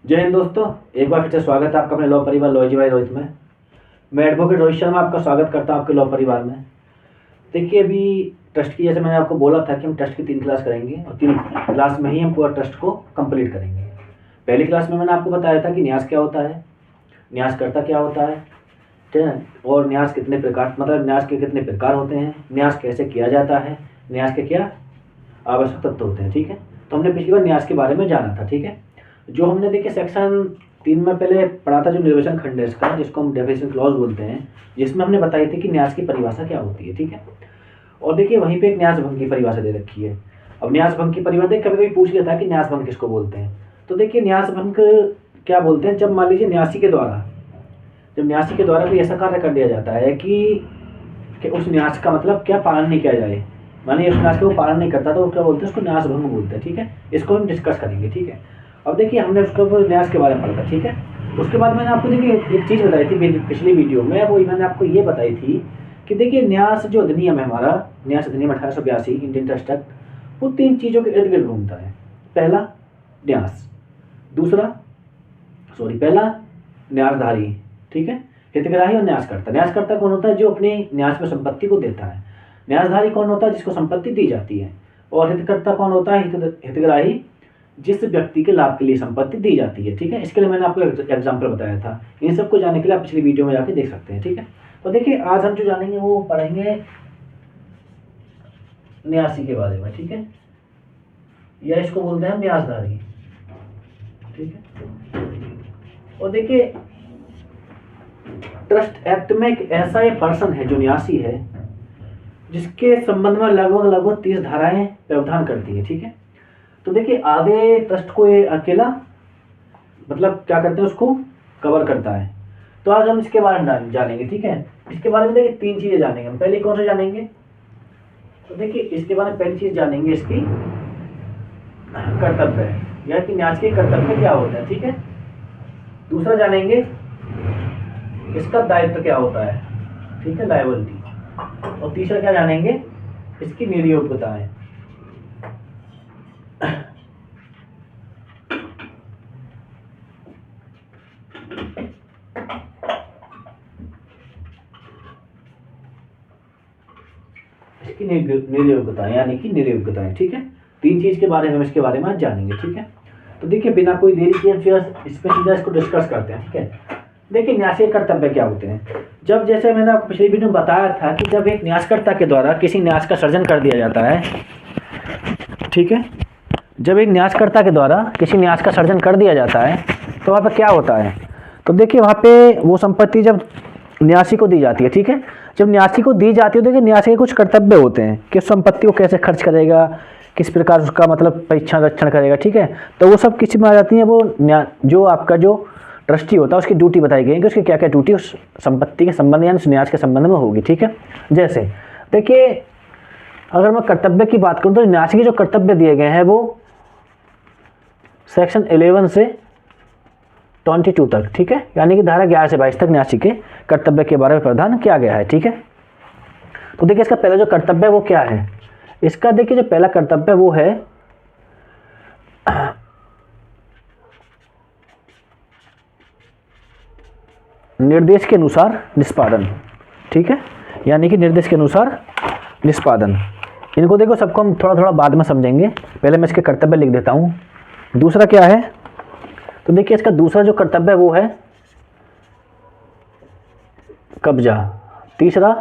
जय हिंद दोस्तों, एक बार फिर से स्वागत है आपका अपने लॉ परिवार लॉजी भाई रोहित में। मैं एडवोकेट रोहित शर्मा आपका स्वागत करता हूं आपके लॉ परिवार में। देखिए, अभी ट्रस्ट की, जैसे मैंने आपको बोला था कि हम ट्रस्ट की 3 क्लास करेंगे और 3 क्लास में ही हम पूरा ट्रस्ट को कंप्लीट करेंगे। पहली क्लास में मैंने आपको बताया था कि न्यास क्या होता है, न्यासकर्ता क्या होता है, ठीक है, और न्यास कितने प्रकार, मतलब न्यास के कितने प्रकार होते हैं, न्यास कैसे किया जाता है, न्यास के क्या आवश्यक तत्व होते हैं। ठीक है, तो हमने पिछली बार न्यास के बारे में जाना था। ठीक है, जो हमने देखिए सेक्शन 3 में पहले पढ़ा था, जो निर्वचन खंड है इसका, जिसको हम डेफिनेशन क्लॉज बोलते हैं, जिसमें हमने बताई थी कि न्यास की परिभाषा क्या होती है। ठीक है, और देखिए वहीं पे एक न्यास भंग की परिभाषा दे रखी है। अब न्यास भंग की परिभाषा कभी कभी पूछ लिया था कि न्यास भंग किसको बोलते हैं। तो देखिए न्यास भंग क्या बोलते हैं, जब मान लीजिए जब न्यासी के द्वारा कोई ऐसा कार्य कर दिया जाता है कि उस न्यास का मतलब क्या पालन नहीं किया जाए, मानिए उस न्यास का वो पालन नहीं करता, तो क्या बोलते हैं, उसको न्यास भंग बोलते हैं। ठीक है, इसको हम डिस्कस करेंगे। ठीक है, अब देखिए हमने उसको न्यास के बारे में पढ़ा था। ठीक है, उसके बाद मैंने आपको देखिए एक चीज़ बताई थी पिछली वीडियो में, वो मैंने आपको ये बताई थी कि देखिए न्यास जो अधिनियम है हमारा, न्यास अधिनियम 1882 इंडियन ट्रस्ट एक्ट, वो 3 चीज़ों के इर्द गिर्द घूमता है। पहला न्यास, पहला न्यासधारी, ठीक है, हितग्राही और न्यासकर्ता। न्यासकर्ता कौन होता है, जो अपने न्यास में संपत्ति को देता है। न्यासधारी कौन होता है, जिसको संपत्ति दी जाती है। और हितकर्ता कौन होता है, हितग्राही, जिस व्यक्ति के लाभ के लिए संपत्ति दी जाती है। ठीक है, इसके लिए मैंने आपको एग्जाम्पल बताया था। इन सबको जानने के लिए आप पिछली वीडियो में जाके देख सकते हैं। ठीक है, तो देखिए आज हम जो जानेंगे वो पढ़ेंगे न्यासी के बारे में। ठीक है, या इसको बोलते हैं न्यासधारी। ठीक है, और देखिए ट्रस्ट एक्ट में एक ऐसा ये पर्सन है जो न्यासी है, जिसके संबंध में लगभग 30 धाराएं प्रावधान करती है। ठीक है, तो देखिए आधे ट्रस्ट को ये अकेला मतलब क्या करते हैं, उसको कवर करता है। तो आज हम इसके बारे में जानेंगे। ठीक है, इसके बारे में देखिए 3 चीजें जानेंगे हम। पहले कौन सा जानेंगे, तो देखिए इसके बारे में पहली चीज जानेंगे इसकी कर्तव्य, या कि न्यास के कर्तव्य क्या होते हैं। ठीक है, दूसरा जानेंगे इसका दायित्व क्या होता है। ठीक है, लायबिलिटी। और तीसरा क्या जानेंगे, इसकी नियोग्यताएं। इसकी नियोग्यताएं यानी कि नियोग्यताएं। ठीक है, 3 चीज के बारे में हम इसके बारे में आज जानेंगे। ठीक है, तो देखिए बिना कोई देरी किए सीधा इसको डिस्कस करते हैं। ठीक है, देखिए न्यास के कर्तव्य क्या होते हैं। जब, जैसे मैंने आपको पिछली वीडियो में बताया था कि जब एक न्यासकर्ता के द्वारा किसी न्यास का सृजन कर दिया जाता है, ठीक है, जब एक न्यासकर्ता के द्वारा किसी न्यास का सृजन कर दिया जाता है तो वहाँ पे क्या होता है, तो देखिए वहाँ पे वो संपत्ति जब न्यासी को दी जाती है। ठीक है, जब न्यासी को दी जाती है तो देखिए न्यासी के कुछ कर्तव्य होते हैं कि उस संपत्ति को कैसे खर्च करेगा, किस प्रकार उसका मतलब परीक्षण रक्षण करेगा। ठीक है, तो वो सब किस में आ जाती हैं, वो जो आपका जो ट्रस्टी होता है उसकी ड्यूटी बताई गई है कि उसकी क्या क्या ड्यूटी उस संपत्ति के संबंध यानी उस न्यास के संबंध में होगी। ठीक है, जैसे देखिए अगर मैं कर्तव्य की बात करूं तो न्यासी के जो कर्तव्य दिए गए हैं वो सेक्शन 11 से 22 तक, ठीक है, यानी कि धारा 11 से 22 तक न्यासी के कर्तव्य के बारे में प्रावधान किया गया है। ठीक है, तो देखिए इसका पहला जो कर्तव्य है वो क्या है, इसका देखिए जो पहला कर्तव्य वो है निर्देश के अनुसार निष्पादन। ठीक है, यानी कि निर्देश के अनुसार निष्पादन। इनको देखो सबको हम थोड़ा थोड़ा बाद में समझेंगे, पहले मैं इसके कर्तव्य लिख देता हूँ। दूसरा क्या है, तो देखिए इसका दूसरा जो कर्तव्य है वो है कब्जा। तीसरा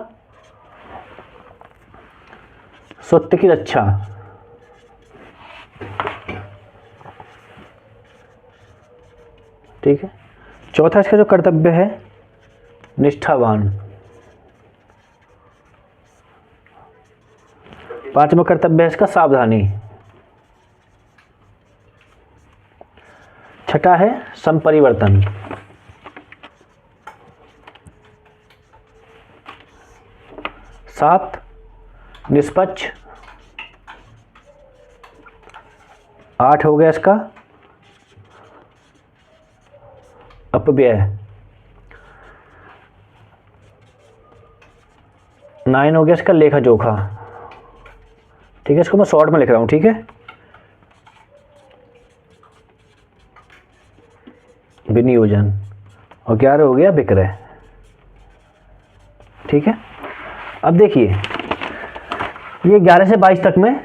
स्वत्व की रक्षा। ठीक है, चौथा इसका जो कर्तव्य है निष्ठावान। पांचवा कर्तव्य है इसका सावधानी। छठा है संपरिवर्तन। सात निष्पक्ष। आठ हो गया इसका अपव्यय। 9 हो गया इसका लेखा जोखा। ठीक है, इसको मैं शॉर्ट में लिख रहा हूँ। ठीक है, विनियोजन, और 11 हो गया विक्रय। ठीक है, अब देखिए ये 11 से 22 तक में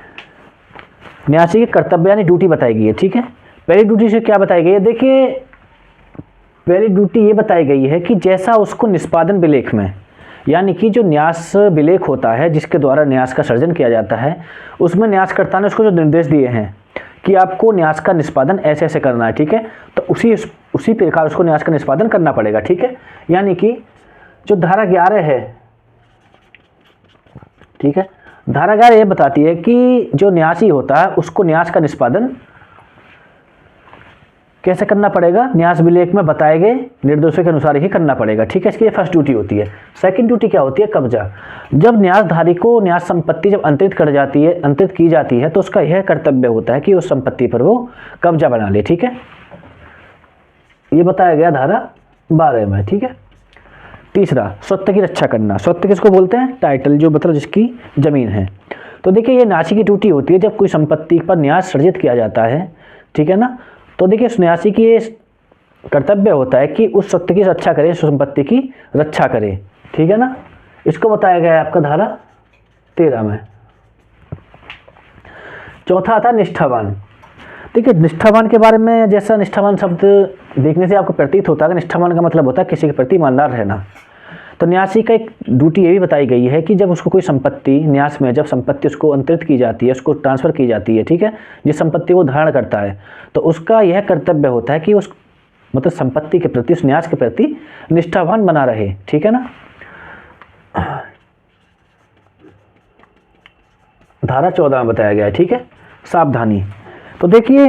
न्यासी के कर्तव्य यानी ड्यूटी बताई गई है। ठीक है, पहली ड्यूटी से क्या बताई गई है, देखिए पहली ड्यूटी ये बताई गई है कि जैसा उसको निष्पादन विलेख में, यानी कि जो न्यास विलेख होता है जिसके द्वारा न्यास का सर्जन किया जाता है, उसमें न्यासकर्ता ने उसको जो निर्देश दिए हैं कि आपको न्यास का निष्पादन ऐसे ऐसे करना है। ठीक है, तो उसी प्रकार उसको न्यास का निष्पादन करना पड़ेगा। ठीक है, यानी कि जो धारा 11 है, ठीक है, धारा 11 ये बताती है कि जो न्यासी होता है उसको न्यास का निष्पादन कैसे करना पड़ेगा, न्यास विलेख में बताए गए निर्देशों के अनुसार ही करना पड़ेगा। ठीक है, इसकी ये फर्स्ट ड्यूटी होती है। सेकंड ड्यूटी क्या होती है, कब्जा। जब न्यासधारी को न्यास संपत्ति जब अंतरित की जाती है तो उसका यह कर्तव्य होता है कि उस संपत्ति पर वो कब्जा बना ले। ठीक है, ये बताया गया धारा 12 में। ठीक है, तीसरा, स्वत्व की रक्षा करना। स्वत्व किसको बोलते हैं, टाइटल, जो मतलब जिसकी जमीन है। तो देखिए ये न्यासी की ड्यूटी होती है जब कोई संपत्ति पर न्यास सर्जित किया जाता है, ठीक है ना, तो देखिए उस न्यासी की ये कर्तव्य होता है कि उस स्वत्व की रक्षा करे, उस संपत्ति की रक्षा करे। ठीक है ना, इसको बताया गया है आपका धारा 13 में। चौथा आता है निष्ठावान। देखिए निष्ठावान के बारे में, जैसा निष्ठावान शब्द देखने से आपको प्रतीत होता है कि निष्ठावान का मतलब होता है किसी के प्रति ईमानदार रहना। तो न्यासी का एक ड्यूटी ये भी बताई गई है कि जब उसको कोई संपत्ति न्यास में, जब संपत्ति उसको अंतरित की जाती है, उसको ट्रांसफ़र की जाती है, ठीक है, जिस संपत्ति को धारण करता है, तो उसका यह कर्तव्य होता है कि उस मतलब संपत्ति के प्रति, उस न्यास के प्रति निष्ठावान बना रहे। ठीक है ना, धारा 14 में बताया गया है। ठीक है, सावधानी। तो देखिए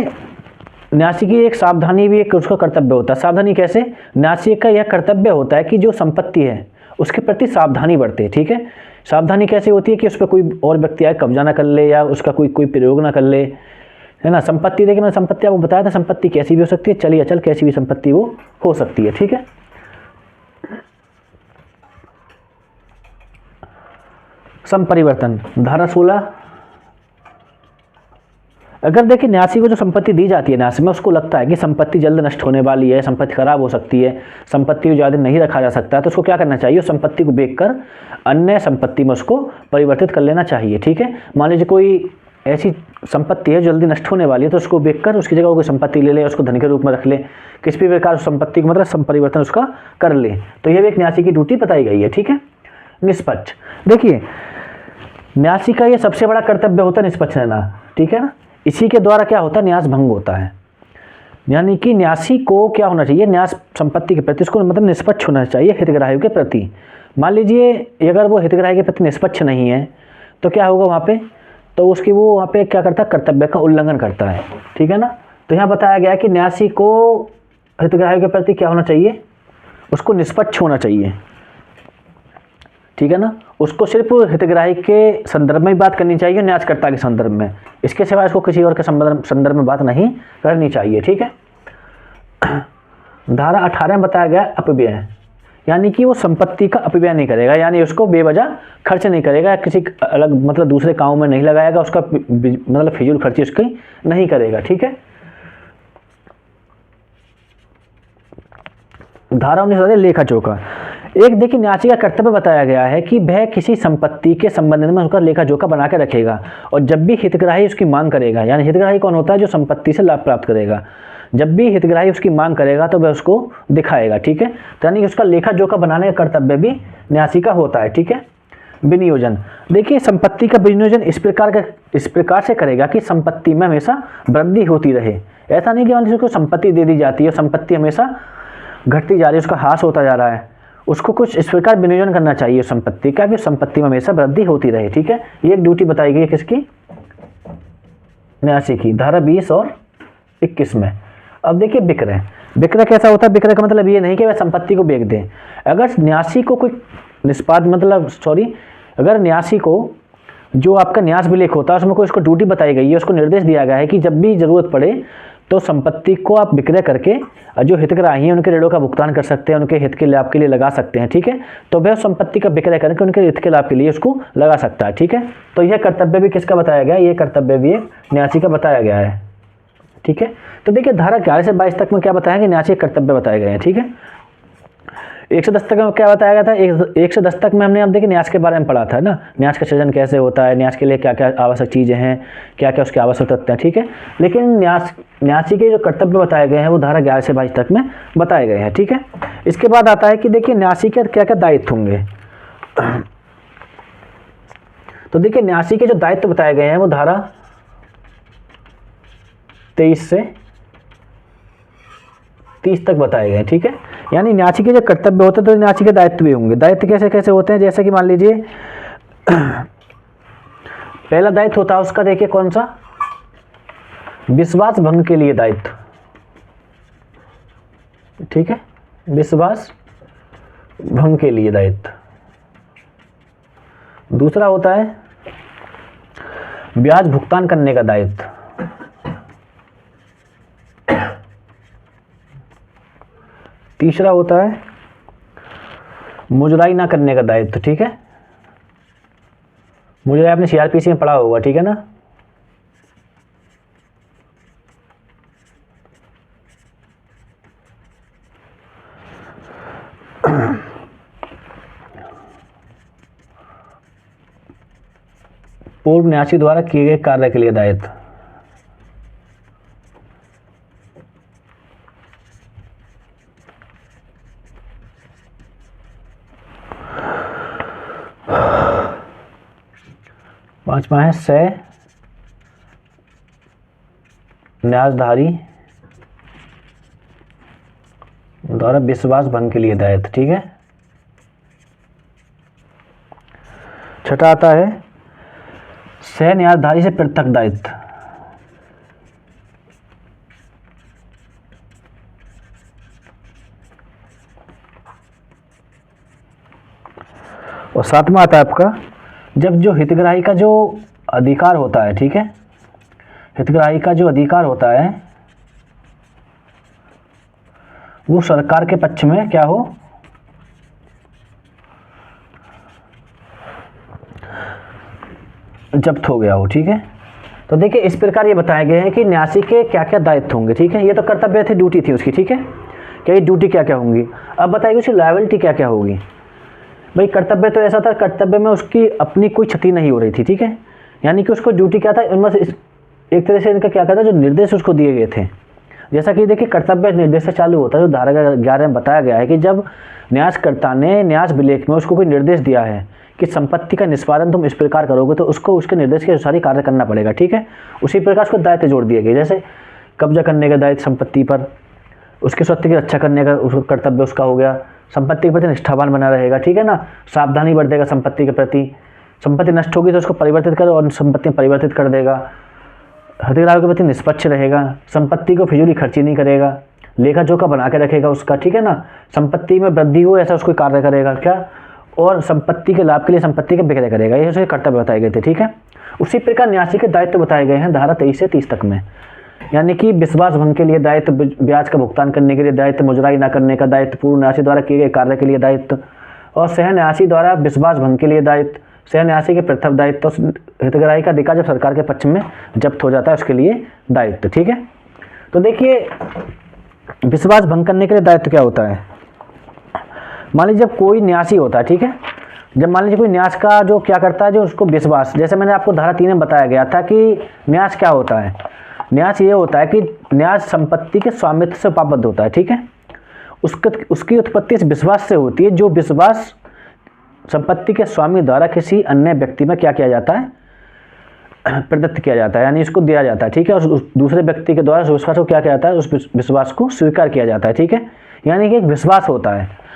न्यासी की एक सावधानी भी एक उसका कर्तव्य होता है। सावधानी कैसे, न्यासी का यह कर्तव्य होता है कि जो संपत्ति है उसके प्रति सावधानी बरते। ठीक है, सावधानी कैसे होती है कि उस पर कोई और व्यक्ति आए कब्जा ना कर ले या उसका कोई प्रयोग ना कर ले, है ना। संपत्ति, देखिए मैंने संपत्ति आपको बताया था, संपत्ति कैसी भी हो सकती है, चली अचल कैसी भी संपत्ति वो हो सकती है। ठीक है, संपरिवर्तन, धारा 16। अगर देखिए न्यासी को जो संपत्ति दी जाती है न्यास में, उसको लगता है कि संपत्ति जल्द नष्ट होने वाली है, संपत्ति खराब हो सकती है, संपत्ति को ज़्यादा नहीं रखा जा सकता, तो उसको क्या करना चाहिए, उस संपत्ति को बेचकर अन्य संपत्ति में उसको परिवर्तित कर लेना चाहिए। ठीक है, मान लीजिए कोई ऐसी संपत्ति है जल्दी नष्ट होने वाली है, तो उसको बेचकर उसकी जगह कोई संपत्ति ले ले, उसको धन के रूप में रख ले, किसी भी प्रकार उस संपत्ति को मतलब संपरिवर्तन उसका कर ले। तो यह भी एक न्यासी की ड्यूटी बताई गई है। ठीक है, निष्पक्ष। देखिए न्यासी का ये सबसे बड़ा कर्तव्य होता है निष्पक्ष रहना। ठीक है ना, इसी के द्वारा क्या होता है, न्यास भंग होता है। यानी कि न्यासी को क्या होना चाहिए, न्यास संपत्ति के प्रति उसको मतलब निष्पक्ष होना चाहिए हितग्राहियों के प्रति। मान लीजिए अगर वो हितग्राही के प्रति निष्पक्ष नहीं है तो क्या होगा वहाँ पे, तो उसकी वो वहाँ पे क्या करता है, कर्तव्य का उल्लंघन करता है। ठीक है ना, तो यहाँ बताया गया है कि न्यासी को हितग्राहियों के प्रति क्या होना चाहिए, उसको निष्पक्ष होना चाहिए। ठीक है ना, उसको सिर्फ हितग्राही के संदर्भ में ही बात करनी चाहिए, न्यासकर्ता के संदर्भ में, इसके सिवा इसको किसी और के संदर्भ में बात नहीं करनी चाहिए। ठीक है, धारा 18 में बताया गया अपव्यय, यानी कि वो संपत्ति का अपव्यय नहीं करेगा, यानी उसको बेवजह खर्च नहीं करेगा, किसी अलग मतलब दूसरे काम में नहीं लगाएगा, उसका मतलब फिजूल खर्ची उसकी नहीं करेगा। ठीक है, धारा 19 लेखा जोखा। एक देखिए न्यासी का कर्तव्य बताया गया है कि वह किसी संपत्ति के संबंध में उसका लेखा जोखा बना के रखेगा, और जब भी हितग्राही उसकी मांग करेगा, यानी हितग्राही कौन होता है, जो संपत्ति से लाभ प्राप्त करेगा, जब भी हितग्राही उसकी मांग करेगा तो वह उसको दिखाएगा। ठीक है, तो यानी कि उसका लेखा जोखा बनाने का कर्तव्य भी न्यासी का होता है। ठीक है, विनियोजन। देखिए संपत्ति का विनियोजन इस प्रकार से करेगा कि संपत्ति में हमेशा वृद्धि होती रहे। ऐसा नहीं कि मान लीजिए उसको संपत्ति दे दी जाती है, संपत्ति हमेशा घटती जा रही है, उसका ह्रास होता जा रहा है, उसको कुछ इस प्रकार विनियोजन करना चाहिए संपत्ति का कि संपत्ति में हमेशा वृद्धि होती रहे। ठीक है, ये एक ड्यूटी बताई गई है किसकी, न्यासी की, धारा 20 और 21 में। अब देखिए विक्रय। विक्रय कैसा होता है, विक्रय का मतलब ये नहीं कि वह संपत्ति को बेच दें। अगर न्यासी को कोई अगर न्यासी को जो आपका न्यास विलेख होता है उसमें कोई उसको ड्यूटी बताई गई है, उसको निर्देश दिया गया है कि जब भी जरूरत पड़े तो संपत्ति को आप विक्रय करके जो हितग्राही हैं उनके ऋणों का भुगतान कर सकते हैं, उनके हित के लाभ के लिए लगा सकते हैं। ठीक है, तो वह संपत्ति का विक्रय करके उनके हित के लाभ के लिए उसको लगा सकता है। ठीक है, तो यह कर्तव्य भी किसका बताया गया है, ये कर्तव्य भी न्यासी का बताया गया है। ठीक है। तो देखिए धारा 11 से 22 तक में क्या बताया कि न्यास के कर्तव्य बताए गए हैं, ठीक है। 110 तक में क्या बताया गया था, 110 तक में हमने अब देखिए न्यास के बारे में पढ़ा था ना, न्यास का सृजन कैसे होता है, न्यास के लिए क्या क्या आवश्यक चीज़ें हैं, क्या क्या उसके आवश्यक तथ्य हैं, ठीक है। लेकिन न्यासी के जो कर्तव्य बताए गए हैं वो धारा 11 से 22 तक में बताए गए हैं, ठीक है। इसके बाद आता है कि देखिए न्यासी के क्या क्या दायित्व होंगे। तो देखिए न्यासी के जो दायित्व बताए गए हैं वो धारा 23 से 30 तक बताए गए हैं, ठीक है। यानी न्यासी के जो कर्तव्य होते हैं तो न्यासी के दायित्व भी होंगे। दायित्व कैसे कैसे होते हैं, जैसे कि मान लीजिए पहला दायित्व होता है उसका, देखिए कौन सा, विश्वास भंग के लिए दायित्व, ठीक है, विश्वास भंग के लिए दायित्व। दूसरा होता है ब्याज भुगतान करने का दायित्व। तीसरा होता है मुजराई ना करने का दायित्व, ठीक है। मुजराई आपने सीआरपीसी में पढ़ा होगा, ठीक है ना। पूर्व न्यासी द्वारा किए गए कार्य के लिए दायित्व। पांचवा है सह न्यासधारी द्वारा विश्वास भंग के लिए दायित्व, ठीक है। छठा आता है सह न्यासधारी से पृथक दायित्व। और सातवां आता है आपका जब जो हितग्राही का जो अधिकार होता है, ठीक है, हितग्राही का जो अधिकार होता है वो सरकार के पक्ष में क्या हो, जब्त हो गया हो, ठीक है। तो देखिए इस प्रकार ये बताए गए हैं कि न्यासी के क्या क्या दायित्व होंगे, ठीक है। ये तो कर्तव्य थे, ड्यूटी थी उसकी, ठीक है। क्या ये ड्यूटी क्या क्या होंगी। अब बताइए उसकी लायबिलिटी क्या क्या होगी। भाई कर्तव्य तो ऐसा था, कर्तव्य में उसकी अपनी कोई क्षति नहीं हो रही थी, ठीक है। यानी कि उसको ड्यूटी क्या था, एक तरह से इनका क्या था, जो निर्देश उसको दिए गए थे। जैसा कि देखिए कर्तव्य निर्देश से चालू होता है, जो धारा 11 में बताया गया है कि जब न्यासकर्ता ने न्यास विलेख में उसको कोई निर्देश दिया है कि संपत्ति का निष्पादन तुम इस प्रकार करोगे तो उसको उसके निर्देश के अनुसार ही कार्य करना पड़ेगा, ठीक है। उसी प्रकार उसको दायित्व जोड़ दिए गए, जैसे कब्जा करने का दायित्व संपत्ति पर, उसके स्वत्व की रक्षा करने का कर्तव्य उसका हो गया, संपत्ति के प्रति निष्ठावान बना रहेगा, ठीक है ना, सावधानी बरतेगा संपत्ति के प्रति, संपत्ति नष्ट होगी तो उसको परिवर्तित कर और संपत्ति परिवर्तित कर देगा, हितग्राहियों के प्रति निष्पक्ष रहेगा, संपत्ति को फिजूली खर्ची नहीं करेगा, लेखा जोखा बना के रखेगा उसका, ठीक है ना, संपत्ति में वृद्धि हो ऐसा उसको कार्य करेगा क्या, और संपत्ति के लाभ के लिए संपत्ति के विक्रय करेगा। ये उसके कर्तव्य बताए गए थे, ठीक है। उसी प्रकार न्यासी के दायित्व बताए गए हैं धारा 23 से 30 तक में, यानी कि विश्वास भंग के लिए दायित्व, ब्याज का भुगतान करने के लिए दायित्व, मुजराई न करने का दायित्व, पूर्व न्यासी द्वारा किए गए कार्य के लिए दायित्व, और सह न्यासी द्वारा विश्वास भंग के लिए दायित्व, सह न्यासी के पृथक दायित्व, हितग्राही का अधिकार जब सरकार के पक्ष में जब्त हो जाता है उसके लिए दायित्व, ठीक है। तो देखिए विश्वास भंग करने के लिए दायित्व क्या होता है। मान लीजिए जब कोई न्यासी होता है, ठीक है, जब मान लीजिए कोई न्यास का जो क्या करता है, जो उसको विश्वास, जैसे मैंने आपको धारा 3 में बताया गया था कि न्यास क्या होता है। न्यास ये होता है कि न्यास संपत्ति के स्वामित्व से पाबद्ध होता है, ठीक है। उसकी उत्पत्ति इस विश्वास से होती है, जो विश्वास संपत्ति के स्वामी द्वारा किसी अन्य व्यक्ति में क्या किया जाता है, प्रदत्त किया जाता है, यानी इसको दिया जाता है, ठीक है। और दूसरे व्यक्ति के द्वारा उस विश्वास को क्या किया जाता है, उस विश्वास को स्वीकार किया जाता है, ठीक है। यानी कि एक विश्वास होता है।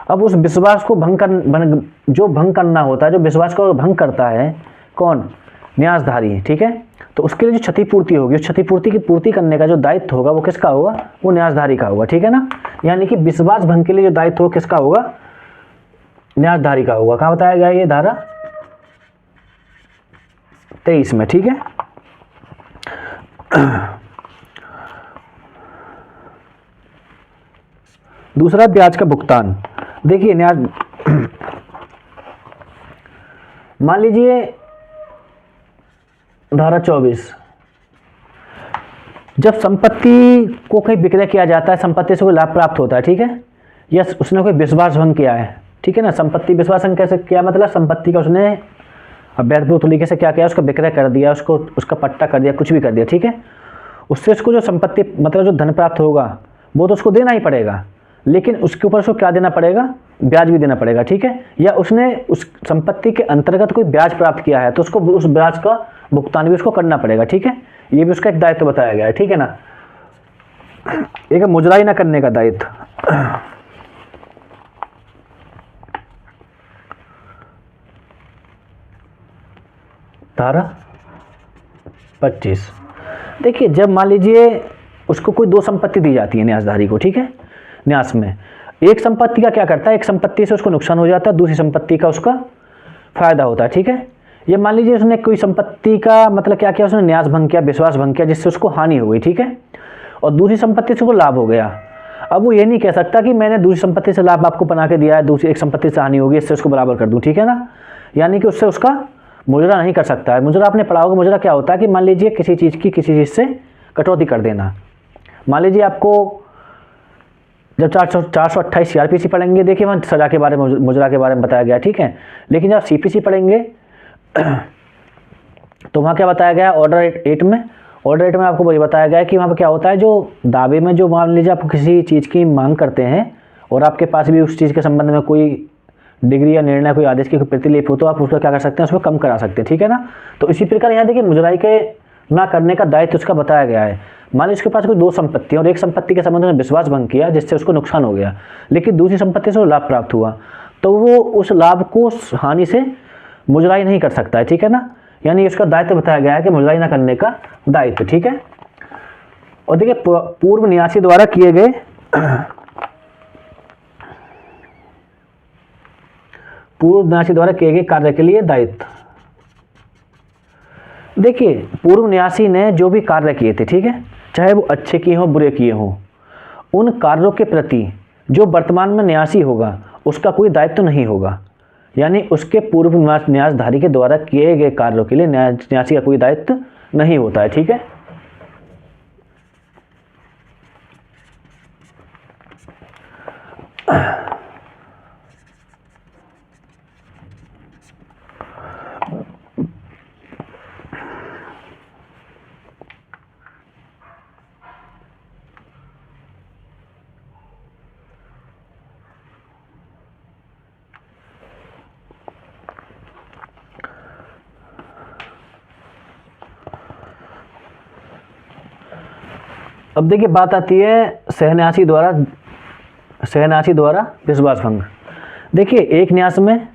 अब उस विश्वास को जो भंग करना होता है, जो विश्वास को भंग करता है कौन, न्यासधारी, ठीक है। तो उसके लिए जो क्षतिपूर्ति होगी, उस क्षतिपूर्ति की पूर्ति करने का जो दायित्व होगा वो किसका होगा, वो न्यासधारी का होगा, ठीक है ना। यानी कि विश्वास भंग के लिए जो दायित्व हो किसका होगा, न्यासधारी का होगा। कहाँ बताया गया ये धारा 23 में, ठीक है। दूसरा ब्याज का भुगतान। देखिए न्यास, मान लीजिए धारा 24, जब संपत्ति को कहीं विक्रय किया जाता है, संपत्ति से कोई लाभ प्राप्त होता है, ठीक है, या उसने कोई विश्वास भंग किया है, ठीक है ना, संपत्ति विश्वास भंग कैसे किया, मतलब संपत्ति का उसने अवैध तरीके से क्या किया, उसका विक्रय कर दिया, उसको उसका पट्टा कर दिया, कुछ भी कर दिया, ठीक है, उससे उसको जो संपत्ति मतलब जो धन प्राप्त होगा वो तो उसको देना ही पड़ेगा, लेकिन उसके ऊपर उसको क्या देना पड़ेगा, ब्याज भी देना पड़ेगा, ठीक है, या उसने उस संपत्ति के अंतर्गत कोई ब्याज प्राप्त किया है तो उसको उस ब्याज का भुगतान भी उसको करना पड़ेगा, ठीक है, ये भी उसका एक दायित्व बताया गया है, ठीक है ना। एक मुजराई ना करने का दायित्व। धारा 25। देखिए, जब मान लीजिए उसको कोई दो संपत्ति दी जाती है न्यासधारी को, ठीक है, न्यास में एक संपत्ति का क्या करता है, एक संपत्ति से उसको नुकसान हो जाता है, दूसरी संपत्ति का उसका फायदा होता है, ठीक है। ये मान लीजिए उसने कोई संपत्ति का मतलब क्या किया, उसने न्यास भंग किया, विश्वास भंग किया, जिससे उसको हानि हो गई, ठीक है, और दूसरी संपत्ति से उसको लाभ हो गया। अब वो ये नहीं कह सकता कि मैंने दूसरी संपत्ति से लाभ आपको बना के दिया है, दूसरी एक संपत्ति से हानि होगी, इससे उसको बराबर कर दूं, ठीक है ना, यानी कि उससे उसका मुजरा नहीं कर सकता है। मुजरा आपने पढ़ा होगा, मुजरा क्या होता है कि मान लीजिए किसी चीज़ की किसी चीज़ से कटौती कर देना। मान लीजिए आपको जब 428 CRPC पढ़ेंगे, देखिए वहाँ सजा के बारे में, मुजरा के बारे में बताया गया, ठीक है, लेकिन जब CPC पढ़ेंगे तो वहाँ क्या बताया गया, ऑर्डर 8 में, ऑर्डर 8 में आपको वही बताया गया है कि वहाँ पर क्या होता है, जो दावे में जो मान लीजिए आप किसी चीज़ की मांग करते हैं और आपके पास भी उस चीज़ के संबंध में कोई डिग्री या निर्णय, कोई आदेश की प्रतिलिपि हो, तो आप उसका क्या कर सकते हैं, उसमें कम करा सकते हैं, ठीक है ना। तो इसी प्रकार यहाँ देखिए मुजराई के ना करने का दायित्व उसका बताया गया है। मान लीजिए उसके पास कोई दो संपत्ति और एक संपत्ति के संबंध में विश्वास भंग किया जिससे उसको नुकसान हो गया, लेकिन दूसरी संपत्ति से लाभ प्राप्त हुआ, तो वो उस लाभ को हानि से मुजराई नहीं कर सकता है, ठीक है ना, यानी इसका दायित्व बताया गया है कि मुजराई ना करने का दायित्व, ठीक है। और देखिए पूर्व न्यासी द्वारा किए गए कार्य के लिए दायित्व। देखिए पूर्व न्यासी ने जो भी कार्य किए थे, ठीक है, चाहे वो अच्छे किए हों बुरे किए हों, उन कार्यों के प्रति जो वर्तमान में न्यासी होगा उसका कोई दायित्व नहीं होगा, यानी उसके पूर्व न्यासधारी के द्वारा किए गए कार्यों के लिए न्यासी का कोई दायित्व नहीं होता है, ठीक है। अब देखिए बात आती है सहन्यासी द्वारा विश्वास भंग। देखिए एक न्यास में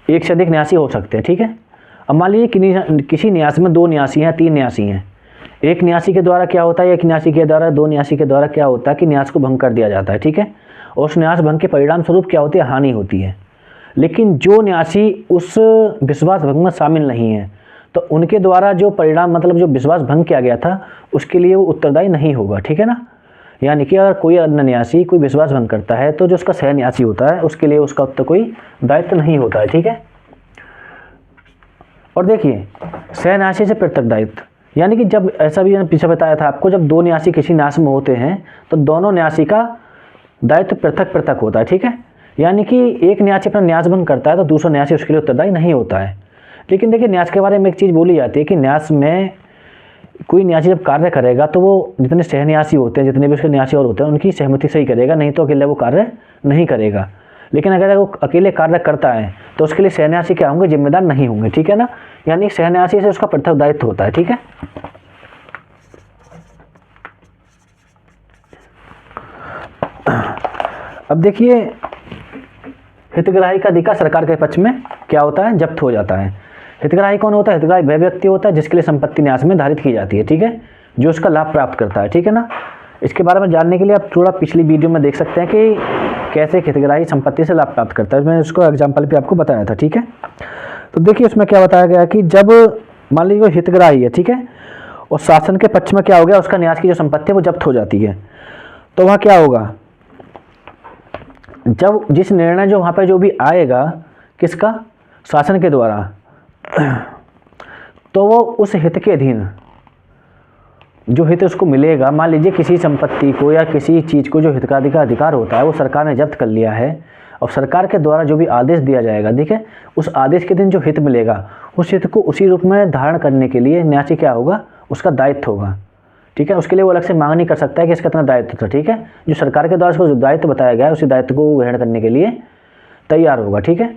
एक से अधिक न्यासी हो सकते हैं, ठीक है। अब मान लीजिए किसी न्यास में दो न्यासी हैं, तीन न्यासी हैं, एक न्यासी के द्वारा क्या होता है, एक न्यासी के द्वारा, दो न्यासी के द्वारा क्या होता है कि न्यास को भंग कर दिया जाता है, ठीक है, और उस न्यास भंग के परिणाम स्वरूप क्या होती है, हानि होती है। लेकिन जो न्यासी उस विश्वास भंग में शामिल नहीं है तो उनके द्वारा जो परिणाम मतलब जो विश्वास भंग किया गया था उसके लिए वो उत्तरदायी नहीं होगा, ठीक है ना। यानी कि अगर कोई अन्य न्यासी कोई विश्वास भंग करता है तो जो उसका सह न्यासी होता है उसके लिए उसका उत्तर कोई दायित्व नहीं होता है, ठीक है। और देखिए सह न्यासी से पृथक दायित्व, यानी कि जब ऐसा भी मैंने पीछे बताया था आपको, जब दो न्यासी किसी न्यास में होते हैं तो दोनों न्यासी का दायित्व पृथक पृथक होता है, ठीक है। यानी कि एक न्यासी अपना न्यास भंग करता है तो दूसरा न्यासी उसके लिए उत्तरदायी नहीं होता है। लेकिन देखिए न्यास के बारे में एक चीज़ बोली जाती है कि न्यास में कोई न्यासी जब कार्य करेगा तो वो जितने सहन्यासी होते हैं, जितने भी उसके न्यासी और होते हैं, उनकी सहमति से ही करेगा, नहीं तो अकेले वो कार्य नहीं करेगा। लेकिन अगर वो अकेले कार्य करता है तो उसके लिए सहन्यासी क्या होंगे, जिम्मेदार नहीं होंगे, ठीक है ना। यानी सहन्यासी से उसका पृथक दायित्व होता है, ठीक है। अब देखिए हितग्राही का अधिकार सरकार के पक्ष में क्या होता है, जब्त हो जाता है। हितग्राही कौन होता है, हितग्राही वह व्यक्ति होता है जिसके लिए संपत्ति न्यास में धारित की जाती है, ठीक है, जो उसका लाभ प्राप्त करता है, ठीक है ना। इसके बारे में जानने के लिए आप थोड़ा पिछली वीडियो में देख सकते हैं कि कैसे हितग्राही संपत्ति से लाभ प्राप्त करता है, मैंने उसको एग्जाम्पल पे आपको बताया था, ठीक है। तो देखिए उसमें क्या बताया गया कि जब मान लीजिए हितग्राही है, ठीक है, और शासन के पक्ष में क्या हो गया, उसका न्यास की जो संपत्ति है वो जब्त हो जाती है, तो वहाँ क्या होगा, जब जिस निर्णय जो वहाँ पर जो भी आएगा किसका, शासन के द्वारा, तो वो उस हित के अधीन जो हित उसको मिलेगा, मान लीजिए किसी संपत्ति को या किसी चीज़ को जो हितग्राही का अधिकार होता है वो सरकार ने जब्त कर लिया है, और सरकार के द्वारा जो भी आदेश दिया जाएगा, ठीक है, उस आदेश के दिन जो हित मिलेगा उस हित को उसी रूप में धारण करने के लिए न्यासी क्या होगा, उसका दायित्व होगा, ठीक है। उसके लिए वो अलग से मांग नहीं कर सकता है कि इसका इतना दायित्व था, ठीक है। जो सरकार के द्वारा उसको जो दायित्व बताया गया है उसी दायित्व को ग्रहण करने के लिए तैयार होगा, ठीक है।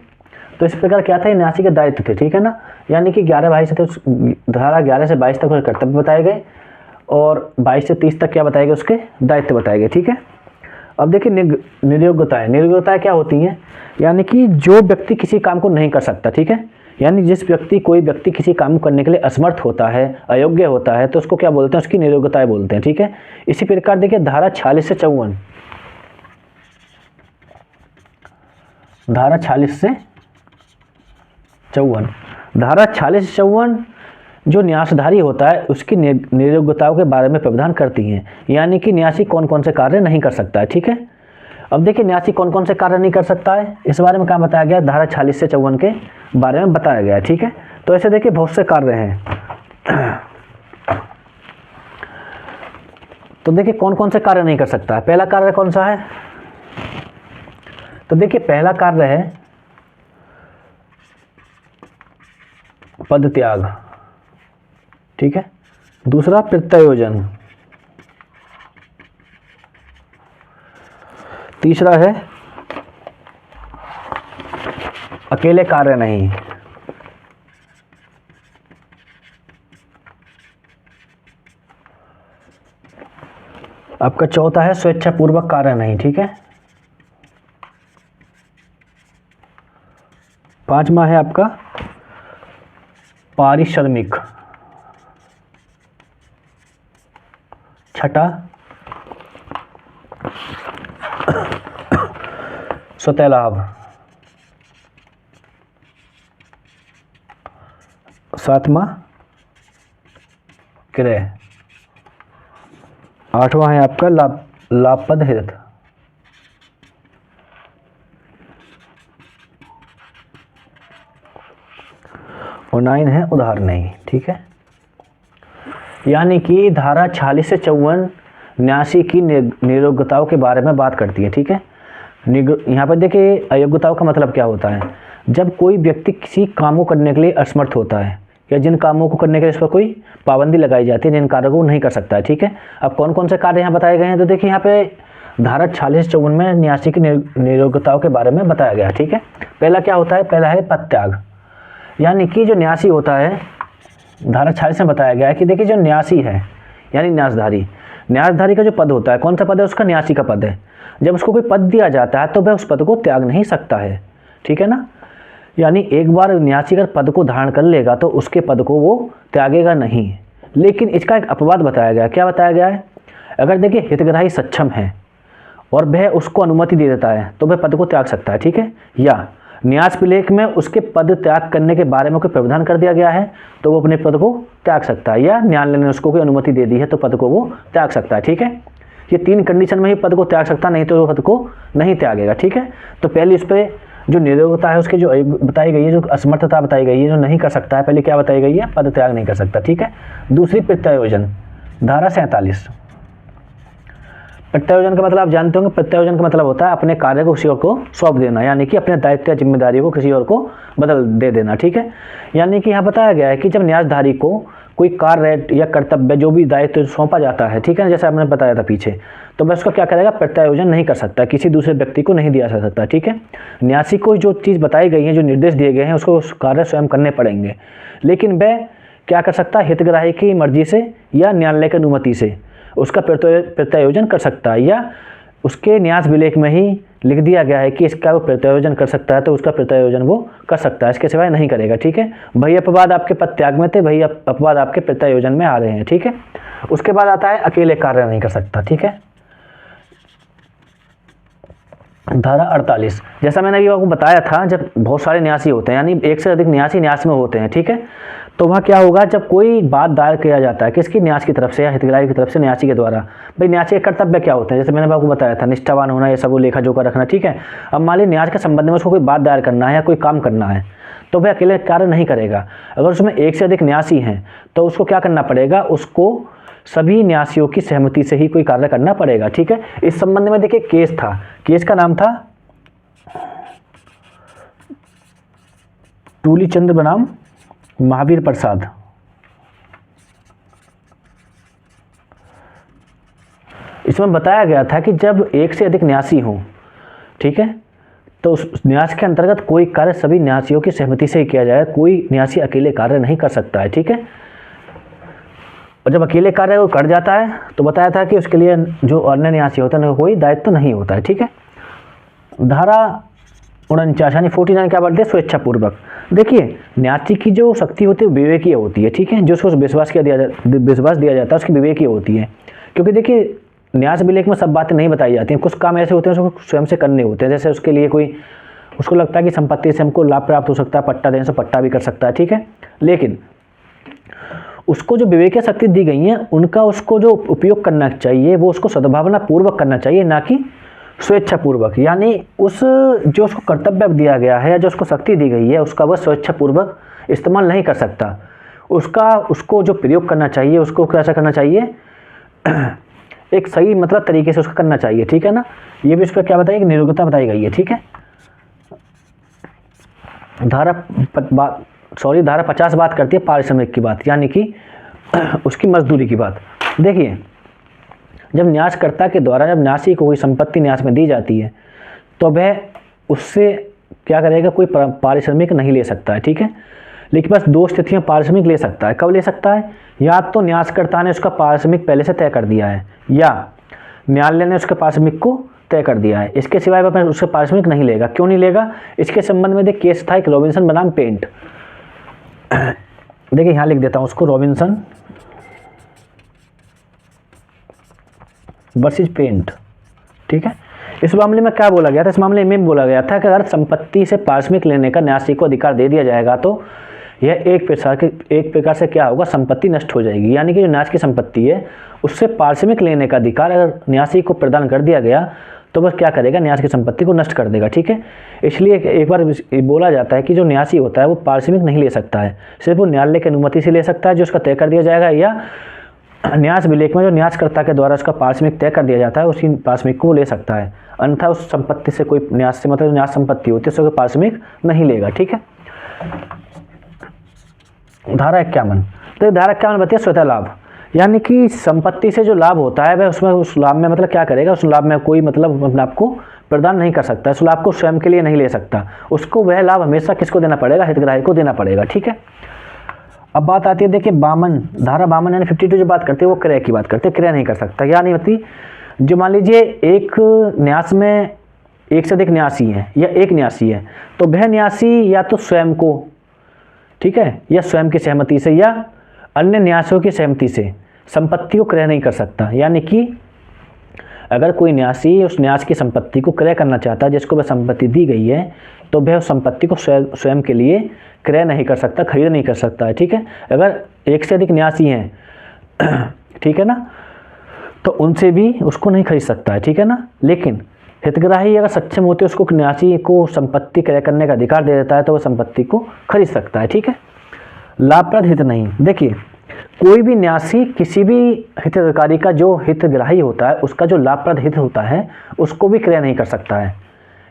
तो इस प्रकार क्या था, न्यासी के दायित्व थे, ठीक है ना। यानी कि 11-22 से धारा 11 से 22 तक उसके कर्तव्य बताए गए और 22 से 30 तक क्या बताए गए, उसके दायित्व बताए गए, ठीक है। अब देखिए निर्योग्यताएं। निर्योग्यताएं क्या होती हैं, यानी कि जो व्यक्ति किसी काम को नहीं कर सकता, ठीक है, यानी कोई व्यक्ति किसी काम को करने के लिए असमर्थ होता है, अयोग्य होता है, तो उसको क्या बोलते हैं, उसकी निर्योग्यताएं बोलते हैं, ठीक है। इसी प्रकार देखिए धारा 46 से 54, धारा 46 से 54, धारा 46 से 54 जो न्यासधारी होता है उसकी निर्योग्यताओं के बारे में प्रावधान करती हैं, यानी कि न्यासी कौन कौन से कार्य नहीं कर सकता है, ठीक है। अब देखिए न्यासी कौन कौन से कार्य नहीं कर सकता है, इस बारे में क्या बताया गया, धारा 46 से 54 के बारे में बताया गया है, ठीक है। तो ऐसे देखिए बहुत से कार्य हैं। तो देखिए कौन कौन से कार्य नहीं कर सकता है। पहला कार्य कौन सा है, तो देखिए पहला कार्य है पद त्याग, ठीक है। दूसरा प्रत्यायोजन, तीसरा है अकेले कार्य नहीं, आपका चौथा है स्वेच्छापूर्वक कार्य नहीं, ठीक है। पांचवा है आपका पारिश्रमिक, छठा स्वतः लाभ, सातवां क्रय, आठवां है आपका लाभप्रद हित, और 9 है उधार नहीं, ठीक है। यानी कि धारा 46 से 54 न्यासी की नियोग्यताओं के बारे में बात करती है, ठीक है। यहाँ पर देखिए अयोग्यताओं का मतलब क्या होता है, जब कोई व्यक्ति किसी काम को करने के लिए असमर्थ होता है या जिन कामों को करने के लिए इस पर कोई पाबंदी लगाई जाती है, जिन कार्यों को नहीं कर सकता है, ठीक है। अब कौन कौन से कार्य यहाँ बताए गए हैं, तो देखिए यहाँ पे धारा 46 से 54 में न्यासी की नियोग्यताओं के बारे में बताया गया, ठीक है। पहला क्या होता है, पहला है पद त्याग, यानी कि जो न्यासी होता है, धारा 46 में बताया गया है कि देखिए जो न्यासी है यानी न्यासधारी का जो पद होता है, कौन सा पद है, उसका न्यासी का पद है। जब उसको कोई पद दिया जाता है तो वह उस पद को त्याग नहीं सकता है, ठीक है ना। यानी एक बार न्यासी अगर पद को धारण कर लेगा तो उसके पद को वो त्यागेगा नहीं। लेकिन इसका एक अपवाद बताया गया, क्या बताया गया है, अगर देखिए हितग्राही सक्षम है और वह उसको अनुमति दे देता है तो वह पद को त्याग सकता है, ठीक है। या न्यास विलेख में उसके पद त्याग करने के बारे में कोई प्रावधान कर दिया गया है तो वो अपने पद को त्याग सकता है, या न्यायालय ने उसको कोई अनुमति दे दी है तो पद को वो त्याग सकता है, ठीक है। ये 3 कंडीशन में ही पद को त्याग सकता, नहीं तो वो पद को नहीं त्यागेगा, ठीक है। तो पहले इस पर जो नियोग्यता है उसके जो बताई गई है, जो असमर्थता बताई गई है, जो नहीं कर सकता है, पहले क्या बताई गई है, पद त्याग नहीं कर सकता, ठीक है। दूसरी प्रत्यायोजन, धारा 47। प्रत्यायोजन का मतलब आप जानते होंगे, प्रत्यायोजन का मतलब होता है अपने कार्य को किसी और को सौंप देना, यानी कि अपने दायित्व या जिम्मेदारी को किसी और को बदल दे देना, ठीक है। यानी कि यहाँ बताया गया है कि जब न्यासधारी को कोई कार्य या कर्तव्य जो भी दायित्व सौंपा जाता है, ठीक है, जैसे आपने बताया था पीछे, तो वह उसका क्या करेगा, प्रत्यायोजन नहीं कर सकता, किसी दूसरे व्यक्ति को नहीं दिया जा सकता, ठीक है। न्यासी को जो चीज़ बताई गई है, जो निर्देश दिए गए हैं, उसको कार्य स्वयं करने पड़ेंगे, लेकिन वह क्या कर सकता है, हितग्राही की मर्जी से या न्यायालय की अनुमति से उसका प्रत्यायोजन कर सकता है, या उसके न्यास विलेख में ही लिख दिया गया है कि इसका वो प्रत्यायोजन कर सकता है तो उसका प्रत्यायोजन वो कर सकता है, इसके सिवाय नहीं करेगा, ठीक है। वही अपवाद आपके पद त्याग में थे, वही अपवाद आपके प्रत्यायोजन में आ रहे हैं, ठीक है। उसके बाद आता है अकेले कार्य नहीं कर सकता, ठीक है। धारा 48, जैसा मैंने अभी आपको बताया था, जब बहुत सारे न्यासी होते हैं, यानी एक से अधिक न्यासी न्यास में होते हैं, ठीक है, तो वहाँ क्या होगा, जब कोई बात दायर किया जाता है किसकी, न्यास की तरफ से या हितग्राही की तरफ से न्यासी के द्वारा, भाई न्यासी के कर्तव्य क्या होते हैं, जैसे मैंने आपको बताया था, निष्ठावान होना, ये सब लेखा जोखा रखना, ठीक है। अब मान लीजिए न्यास के संबंध में उसको कोई बात दायर करना है या कोई काम करना है तो वह अकेले कार्य नहीं करेगा। अगर उसमें एक से अधिक न्यासी हैं तो उसको क्या करना पड़ेगा, उसको सभी न्यासियों की सहमति से ही कोई कार्य करना पड़ेगा। ठीक है, इस संबंध में देखिए केस था, केस का नाम था टूलीचंद्र बनाम महावीर प्रसाद। इसमें बताया गया था कि जब एक से अधिक न्यासी हो, ठीक है, तो उस न्यास के अंतर्गत कोई कार्य सभी न्यासियों की सहमति से ही किया जाएगा, कोई न्यासी अकेले कार्य नहीं कर सकता है। ठीक है, और जब अकेले कार्य वो कर जाता है तो बताया था कि उसके लिए जो अन्य न्यासी होता है कोई दायित्व तो नहीं होता है। ठीक है, धारा 49 यानी 49 क्या बोलते हैं, स्वेच्छापूर्वक। देखिए न्यासी की जो शक्ति होती है विवेकीय होती है। ठीक है, जो उसको विश्वास दिया जाता है उसकी विवेकीय होती है, क्योंकि देखिए न्यास विलेख में सब बातें नहीं बताई जाती हैं, कुछ काम ऐसे होते हैं उसको स्वयं से करने होते हैं। जैसे उसके लिए कोई उसको लगता है कि संपत्ति से हमको लाभ प्राप्त हो सकता है, पट्टा देने से पट्टा भी कर सकता है। ठीक है, लेकिन उसको जो विवेकीय शक्ति दी गई है उनका उसको जो उपयोग करना चाहिए वो उसको सद्भावना पूर्वक करना चाहिए, ना कि स्वेच्छापूर्वक। यानी उस जो उसको कर्तव्य दिया गया है या जो उसको शक्ति दी गई है उसका वह स्वेच्छापूर्वक इस्तेमाल नहीं कर सकता। उसको जो प्रयोग करना चाहिए उसको कैसा करना चाहिए, एक सही मतलब तरीके से उसका करना चाहिए। ठीक है ना, ये भी उस पर क्या बताइए कि नियोग्यता बताई गई है। ठीक है, धारा 50 बात करती है पारिश्रमिक की बात, यानी कि उसकी मजदूरी की बात। देखिए जब न्यासकर्ता के द्वारा जब न्यासी को कोई संपत्ति न्यास में दी जाती है तो वह उससे क्या करेगा, कोई पारिश्रमिक नहीं ले सकता है। ठीक है, लेकिन बस 2 स्थितियों पारिश्रमिक ले सकता है। कब ले सकता है, या तो न्यासकर्ता ने उसका पारिश्रमिक पहले से तय कर दिया है या न्यायालय ने उसके पारिश्रमिक को तय कर दिया है। इसके सिवाय वह उससे पारिश्रमिक नहीं लेगा। क्यों नहीं लेगा, इसके संबंध में देखिए केस था एक रॉबिन्सन बनाम पेंट। देखिए यहाँ लिख देता हूँ उसको, रॉबिन्सन वर्सेस पेंट। ठीक है, इस मामले में क्या बोला गया था, इस मामले में बोला गया था कि अगर संपत्ति से पारिश्रमिक लेने का न्यासी को अधिकार दे दिया जाएगा तो यह एक प्रकार से क्या होगा, संपत्ति नष्ट हो जाएगी। यानी कि जो न्यास की संपत्ति है उससे पारिश्रमिक लेने का अधिकार अगर न्यासी को प्रदान कर दिया गया तो बस क्या करेगा, न्यास की संपत्ति को नष्ट कर देगा। ठीक है, इसलिए एक बार बोला जाता है कि जो न्यासी होता है वो पारिश्रमिक नहीं ले सकता है, सिर्फ वो न्यायालय की अनुमति से ले सकता है जो उसका तय कर दिया जाएगा, या न्यास विलेख में जो न्यासकर्ता के द्वारा उसका पारिश्रमिक तय कर दिया जाता है उसी पारिश्रमिक को वो ले सकता है। अन्यथा उस संपत्ति से कोई न्यास से मतलब न्यास संपत्ति होती है उससे कोई पारिश्रमिक नहीं लेगा। ठीक है, धारा 51, तो धारा 51 बताइए स्वतः लाभ, यानी कि संपत्ति से जो लाभ होता है वह उसमें उस लाभ में मतलब क्या करेगा, उस लाभ में कोई मतलब अपने आप को प्रदान नहीं कर सकता, उस लाभ को स्वयं के लिए नहीं ले सकता, उसको वह लाभ हमेशा किसको देना पड़ेगा, हितग्राही को देना पड़ेगा। ठीक है, अब बात आती है देखिए 52, धारा 52 यानी 52 जो बात करते हैं वो क्रय की बात करते हैं, क्रय नहीं कर सकता। या नहीं होती, जो मान लीजिए एक न्यास में एक से अधिक न्यासी है या एक न्यासी है तो वह न्यासी या तो स्वयं को, ठीक है, या स्वयं की सहमति से या अन्य न्यासियों की सहमति से संपत्ति को क्रय नहीं कर सकता। यानी कि अगर कोई न्यासी उस न्यास की संपत्ति को क्रय करना चाहता है जिसको वह संपत्ति दी गई है तो वह उस संपत्ति को स्वयं के लिए क्रय नहीं कर सकता, खरीद नहीं कर सकता है। ठीक है, अगर एक से अधिक न्यासी हैं ठीक है ना, तो उनसे भी उसको नहीं खरीद सकता है। ठीक है ना, लेकिन हितग्राही अगर सक्षम होते उसको न्यासी को संपत्ति क्रय करने का अधिकार दे देता है तो वह संपत्ति को खरीद सकता है। ठीक है, लाभप्रद हित नहीं, देखिए कोई भी न्यासी किसी भी हितधारक का जो हितग्राही होता है उसका जो लाभप्रद हित होता है उसको भी क्रय नहीं कर सकता है।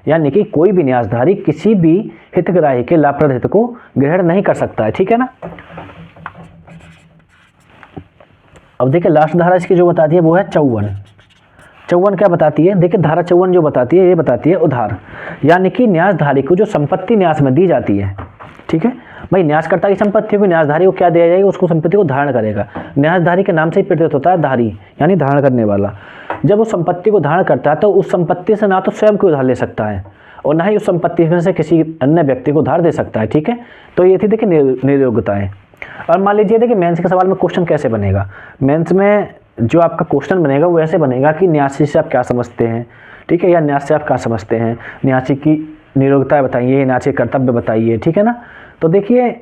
यानी कि कोई भी न्यासधारी किसी भी हितग्राही के लाभप्रद हित को ग्रहण नहीं कर सकता है। ठीक है ना, अब देखिए लास्ट धारा इसकी जो बताती है वो है 54 क्या बताती है, देखिए धारा 54 जो बताती है ये बताती है उधार, यानी कि न्यासधारी को जो संपत्ति न्यास में दी जाती है, ठीक है भाई, न्यासकर्ता की संपत्ति को न्यासधारी को क्या दिया जाएगा, उसको संपत्ति को धारण करेगा। न्यासधारी के नाम से ही प्रतीत होता है धारी, यानी धारण करने वाला। जब वो संपत्ति को धारण करता है तो उस संपत्ति से ना तो स्वयं को उधार ले सकता है और ना ही उस संपत्ति में से किसी अन्य व्यक्ति को उधार दे सकता है। ठीक है, तो ये थी देखिए नियोग्यताएं। और मान लीजिए देखिए मेंस के सवाल में क्वेश्चन कैसे बनेगा, मेंस में जो आपका क्वेश्चन बनेगा वो ऐसे बनेगा कि न्यासी से आप क्या समझते हैं, ठीक है, या न्यास से आप क्या समझते हैं, न्यासी की नियोग्यता बताइए, न्यासी कर्तव्य बताइए। ठीक है ना, तो देखिए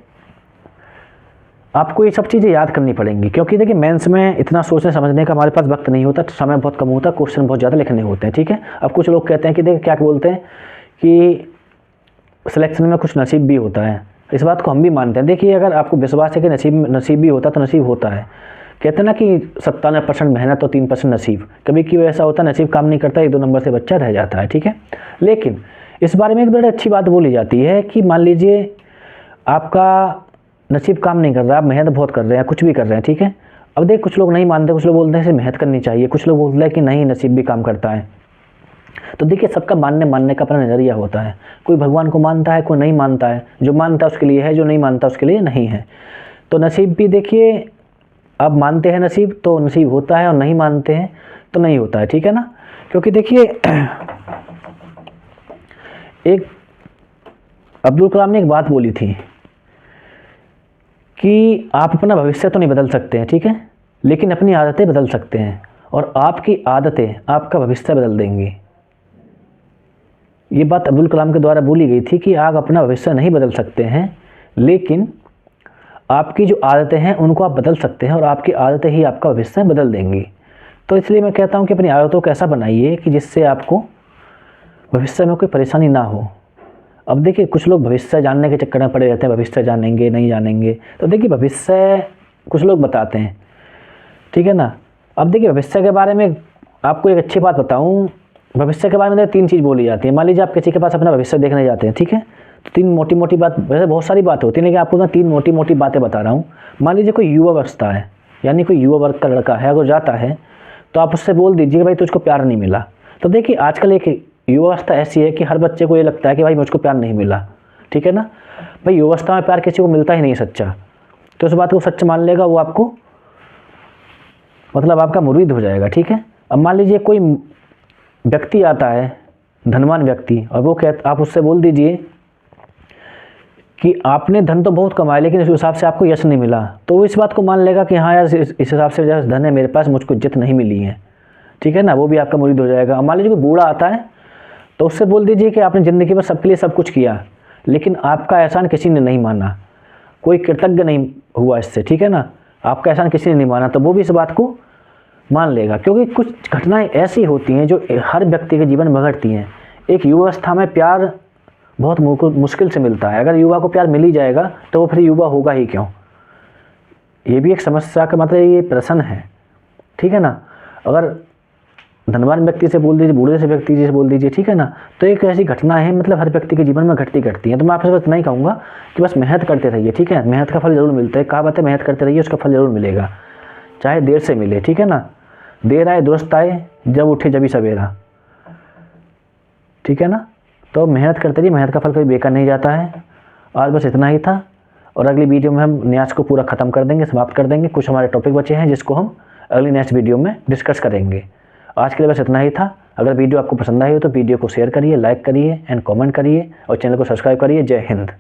आपको ये सब चीज़ें याद करनी पड़ेंगी क्योंकि देखिए मेंस में इतना सोचने समझने का हमारे पास वक्त नहीं होता, समय बहुत कम होता, क्वेश्चन बहुत ज़्यादा लिखने होते हैं। ठीक है, अब कुछ लोग कहते हैं कि देखिए क्या बोलते हैं कि सिलेक्शन में कुछ नसीब भी होता है, इस बात को हम भी मानते हैं। देखिए अगर आपको विश्वास है कि नसीब भी होता तो नसीब होता है, कहते हैं ना कि 97% मेहनत और 3% नसीब। कभी कभी ऐसा होता है नसीब काम नहीं करता, 1-2 नंबर से बच्चा रह जाता है, ठीक है। लेकिन इस बारे में एक बड़ी अच्छी बात बोली जाती है कि मान लीजिए आपका नसीब काम नहीं कर रहा, आप मेहनत बहुत कर रहे हैं, कुछ भी कर रहे हैं, ठीक है। अब देखिए कुछ लोग नहीं मानते, कुछ लोग बोलते हैं इसे मेहनत करनी चाहिए, कुछ लोग बोलते हैं कि नहीं नसीब भी काम करता है। तो देखिए सबका मानने का अपना नज़रिया होता है। कोई भगवान को मानता है, कोई नहीं मानता है। जो मानता है उसके लिए है, जो नहीं मानता उसके लिए नहीं है। तो नसीब भी देखिए, आप मानते हैं नसीब तो नसीब होता है, और नहीं मानते हैं तो नहीं होता है, ठीक है ना। क्योंकि देखिए एक अब्दुल कलाम ने एक बात बोली थी कि आप अपना भविष्य तो नहीं बदल सकते हैं, ठीक है, लेकिन अपनी आदतें बदल सकते हैं, और आपकी आदतें आपका भविष्य बदल देंगी। ये बात अब्दुल कलाम के द्वारा बोली गई थी कि आप अपना भविष्य नहीं बदल सकते हैं, लेकिन आपकी जो आदतें हैं उनको आप बदल सकते हैं, और आपकी आदतें ही आपका भविष्य बदल देंगी। तो इसलिए मैं कहता हूँ कि अपनी आदतों को ऐसा बनाइए कि जिससे आपको भविष्य में कोई परेशानी ना हो। अब देखिए कुछ लोग भविष्य जानने के चक्कर में पड़े रहते हैं, भविष्य जानेंगे नहीं जानेंगे। तो देखिए भविष्य कुछ लोग बताते हैं, ठीक है ना। अब देखिए भविष्य के बारे में आपको एक अच्छी बात बताऊँ। भविष्य के बारे में 3 चीज़ बोली जाती है। मान लीजिए आप किसी के पास अपना भविष्य देखने जाते हैं, ठीक है, तो 3 मोटी मोटी बात, वैसे बहुत सारी बातें होती है लेकिन आपको मैं 3 मोटी मोटी बातें बता रहा हूँ। मान लीजिए कोई युवा अवस्था है, यानी कोई युवा वर्ग का लड़का है, अगर जाता है तो आप उससे बोल दीजिए कि भाई तुझको प्यार नहीं मिला। तो देखिए आजकल एक युवावस्था ऐसी है कि हर बच्चे को ये लगता है कि भाई मुझको प्यार नहीं मिला, ठीक है ना। भाई युवावस्था में प्यार किसी को मिलता ही नहीं सच्चा, तो उस बात को सच मान लेगा वो आपको, मतलब आपका मुरीद हो जाएगा, ठीक है। अब मान लीजिए कोई व्यक्ति आता है, धनवान व्यक्ति, और वो आप उससे बोल दीजिए कि आपने धन तो बहुत कमाया लेकिन इस हिसाब से आपको यश नहीं मिला, तो वो इस बात को मान लेगा कि हाँ यार इस हिसाब से जैसे धन है मेरे पास, मुझको इज्जत नहीं मिली है, ठीक है ना। वो भी आपका मुरीद हो जाएगा। अब मान लीजिए कोई बूढ़ा आता है तो उससे बोल दीजिए कि आपने ज़िंदगी में सबके लिए सब कुछ किया लेकिन आपका एहसान किसी ने नहीं माना, कोई कृतज्ञ नहीं हुआ इससे, ठीक है ना, आपका एहसान किसी ने नहीं माना, तो वो भी इस बात को मान लेगा। क्योंकि कुछ घटनाएं ऐसी होती हैं जो हर व्यक्ति के जीवन में घटती हैं। एक युवावस्था में प्यार बहुत मुश्किल से मिलता है। अगर युवा को प्यार मिल ही जाएगा तो वो फिर युवा होगा ही क्यों। ये भी एक समस्या का मतलब ये प्रश्न है, ठीक है ना। अगर धनवान व्यक्ति से बोल दीजिए, बूढ़े से व्यक्ति से बोल दीजिए, ठीक है ना, तो एक ऐसी घटना है मतलब हर व्यक्ति के जीवन में घटती है। तो मैं आपसे बस नहीं कहूँगा कि बस मेहनत करते रहिए, ठीक है, मेहनत का फल जरूर मिलता है। कहावत है मेहनत करते रहिए, उसका फल जरूर मिलेगा, चाहे देर से मिले, ठीक है ना। देर आए दुरुस्त आए, जब उठे जभी सवेरा, ठीक है ना। तो मेहनत करते रहिए, मेहनत का फल कभी बेकार नहीं जाता है। आज बस इतना ही था, और अगली वीडियो में हम न्यास को पूरा ख़त्म कर देंगे, समाप्त कर देंगे। कुछ हमारे टॉपिक बचे हैं जिसको हम अगली नेक्स्ट वीडियो में डिस्कस करेंगे। आज के लिए बस इतना ही था। अगर वीडियो आपको पसंद आई हो तो वीडियो को शेयर करिए, लाइक करिए एंड कमेंट करिए, और चैनल को सब्सक्राइब करिए। जय हिंद।